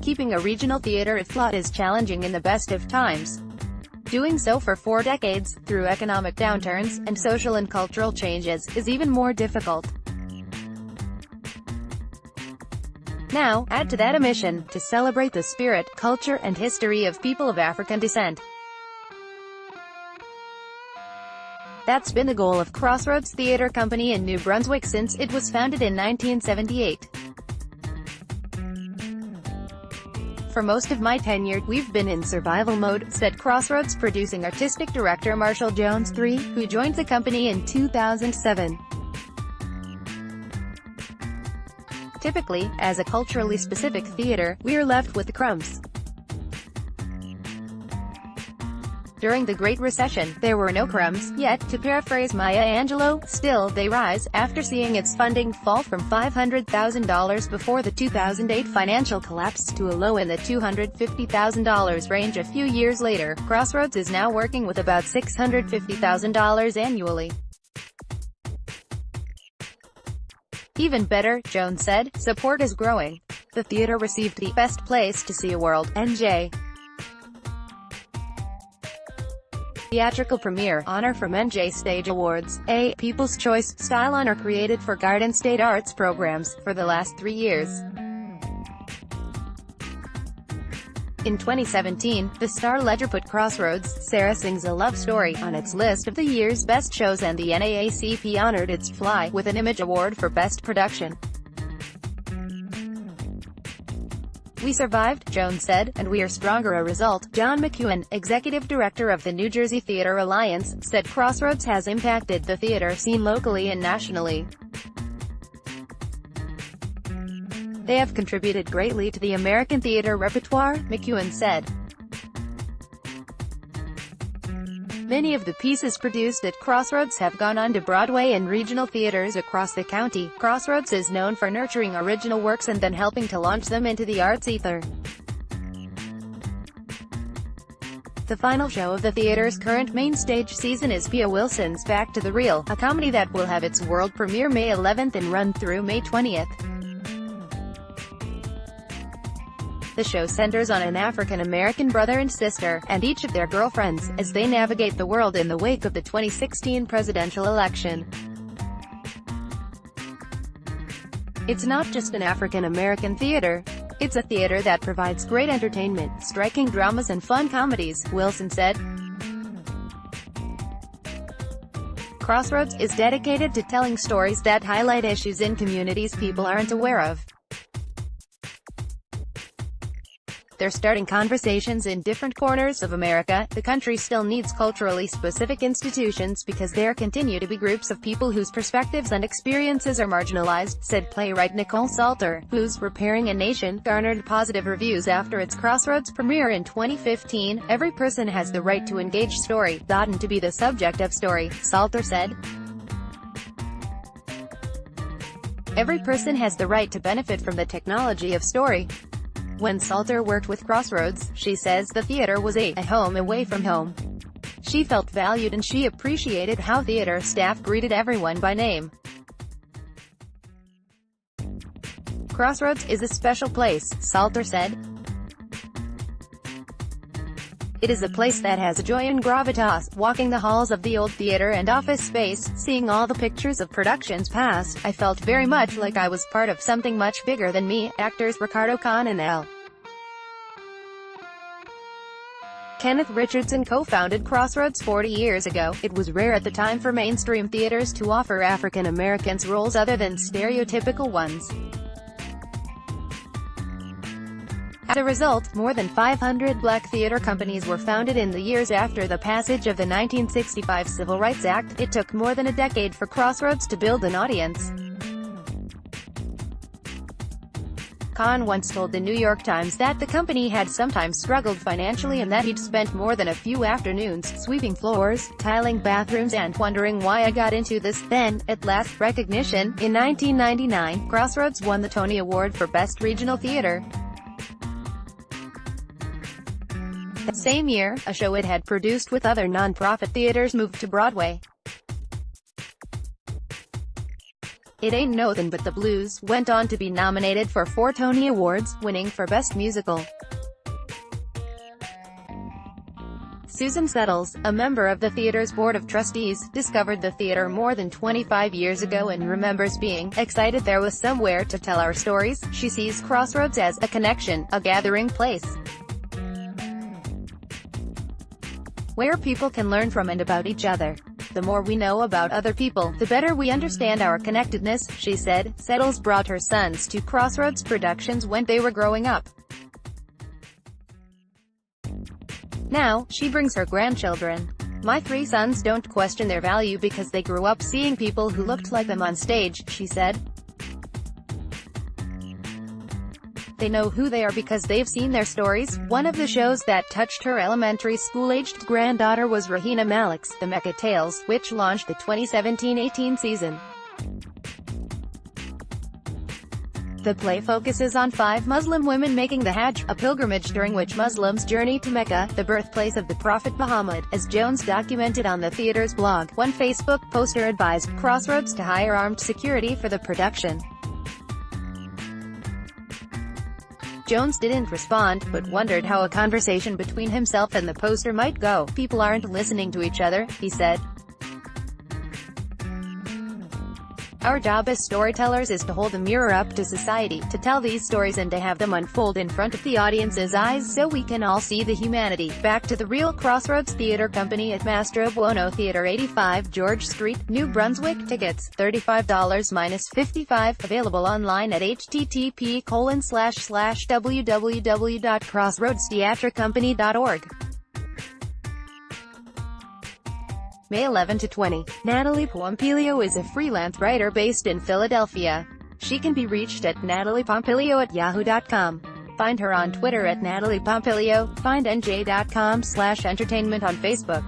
keeping a regional theater afloat is challenging in the best of times. Doing so for 4 decades, through economic downturns, and social and cultural changes, is even more difficult. Now, add to that a mission to celebrate the spirit, culture, and history of people of African descent. That's been the goal of Crossroads Theatre Company in New Brunswick since it was founded in 1978. For most of my tenure, we've been in survival mode, said Crossroads producing artistic director Marshall Jones III, who joined the company in 2007. Typically, as a culturally specific theater, we are left with the crumbs. During the Great Recession, there were no crumbs, yet, to paraphrase Maya Angelou, still they rise, after seeing its funding fall from $500,000 before the 2008 financial collapse to a low in the $250,000 range a few years later. Crossroads is now working with about $650,000 annually. Even better, Jones said, support is growing. The theater received the Best Place to See a World, NJ. Theatrical Premiere honor from NJ Stage Awards, a People's Choice Style honor created for Garden State Arts programs, for the last 3 years. In 2017, the Star-Ledger put Crossroads, Sarah Sings a Love Story, on its list of the year's best shows, and the NAACP honored its Fly with an Image Award for Best Production. We survived, Jones said, and we are stronger a result. John McEwen, executive director of the New Jersey Theater Alliance, said Crossroads has impacted the theater scene locally and nationally. They have contributed greatly to the American theater repertoire, McEwen said. Many of the pieces produced at Crossroads have gone on to Broadway and regional theaters across the county. Crossroads is known for nurturing original works and then helping to launch them into the arts ether. The final show of the theater's current main stage season is Pia Wilson's Back to the Real, a comedy that will have its world premiere May 11th and run through May 20th. The show centers on an African-American brother and sister, and each of their girlfriends, as they navigate the world in the wake of the 2016 presidential election. It's not just an African-American theater. It's a theater that provides great entertainment, striking dramas and fun comedies, Wilson said. Crossroads is dedicated to telling stories that highlight issues in communities people aren't aware of. They're starting conversations in different corners of America. The country still needs culturally specific institutions because there continue to be groups of people whose perspectives and experiences are marginalized, said playwright Nicole Salter, whose Repairing a Nation garnered positive reviews after its Crossroads premiere in 2015. Every person has the right to engage story, not to be the subject of story, Salter said. Every person has the right to benefit from the technology of story. When Salter worked with Crossroads, she says the theater was a home away from home. She felt valued and she appreciated how theater staff greeted everyone by name. Crossroads is a special place, Salter said. It is a place that has a joy and gravitas. Walking the halls of the old theater and office space, seeing all the pictures of productions past, I felt very much like I was part of something much bigger than me. Actors Ricardo Khan and L. Kenneth Richardson co-founded Crossroads 40 years ago. It was rare at the time for mainstream theaters to offer African Americans roles other than stereotypical ones. As a result, more than 500 black theater companies were founded in the years after the passage of the 1965 Civil Rights Act. It took more than a decade for Crossroads to build an audience. Khan once told the New York Times that the company had sometimes struggled financially and that he'd spent more than a few afternoons sweeping floors, tiling bathrooms and wondering why I got into this. Then, at last, recognition. In 1999, Crossroads won the Tony Award for Best Regional Theater. That same year, a show it had produced with other non-profit theaters moved to Broadway. It Ain't Nothin' But the Blues went on to be nominated for 4 Tony Awards, winning for Best Musical. Susan Settles, a member of the theater's board of trustees, discovered the theater more than 25 years ago and remembers being excited there was somewhere to tell our stories. She sees Crossroads as a connection, a gathering place where people can learn from and about each other. The more we know about other people, the better we understand our connectedness, she said. Settles brought her sons to Crossroads Productions when they were growing up. Now, she brings her grandchildren. My 3 sons don't question their value because they grew up seeing people who looked like them on stage, she said. They know who they are because they've seen their stories. One of the shows that touched her elementary school-aged granddaughter was Rahina Malik's The Mecca Tales, which launched the 2017-18 season. The play focuses on 5 Muslim women making the Hajj, a pilgrimage during which Muslims journey to Mecca, the birthplace of the Prophet Muhammad, as Jones documented on the theater's blog. One Facebook poster advised Crossroads to hire armed security for the production. Jones didn't respond, but wondered how a conversation between himself and the poster might go. People aren't listening to each other, he said. Our job as storytellers is to hold a mirror up to society, to tell these stories and to have them unfold in front of the audience's eyes so we can all see the humanity. Back to the real. Crossroads Theatre Company at Mastro Buono Theatre, 85 George Street, New Brunswick. Tickets, $35 minus $55. Available online at http://www.crossroadstheatrecompany.org. May 11 to 20. Natalie Pompilio is a freelance writer based in Philadelphia. She can be reached at nataliepompilio@yahoo.com. Find her on Twitter at Natalie Pompilio. Find nj.com/entertainment on Facebook.